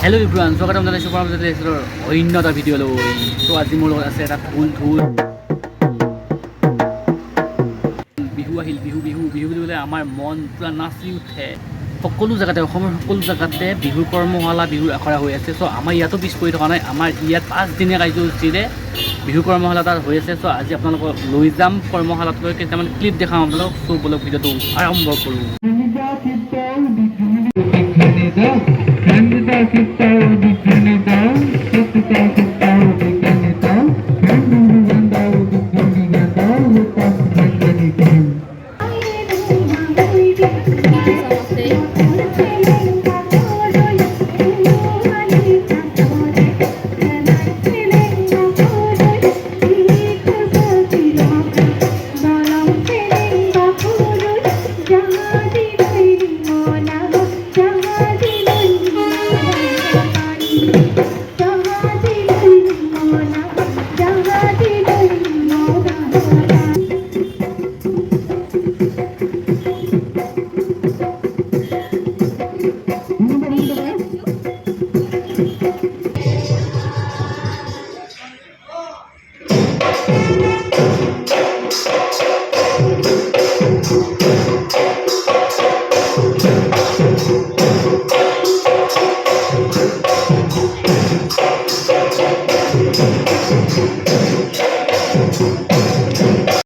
Hello' ইব্ৰান স্বাগতম জনাইছোঁ পৰৱৰ্তী অন্য এটা ভিডিঅ' লৈ। তো আজি মোৰ লগত আছে এটা ঢোল বিহু আহিল। বিহু বুলি ক'লে আমাৰ মন পূৰা নাচি উঠে। সকলো জেগাতে, অসমৰ সকলো জেগাতে বিহুৰ কৰ্মশালা, বিহুৰ আখৰা হৈ আছে। চ' আমাৰ ইয়াতো পিছ পৰি থকা নাই। আমাৰ ইয়াত 5 দিনীয়া কাৰ্যসূচীৰে বিহু কৰ্মশালা এটা হৈ আছে। চ' আজি আপোনালোকক লৈ যাম কৰ্মশালাটোলৈ, কেইটামান ক্লিপ দেখাম আপোনালোক। চ' বলক ভিডিঅ'টো আৰম্ভ কৰোঁ।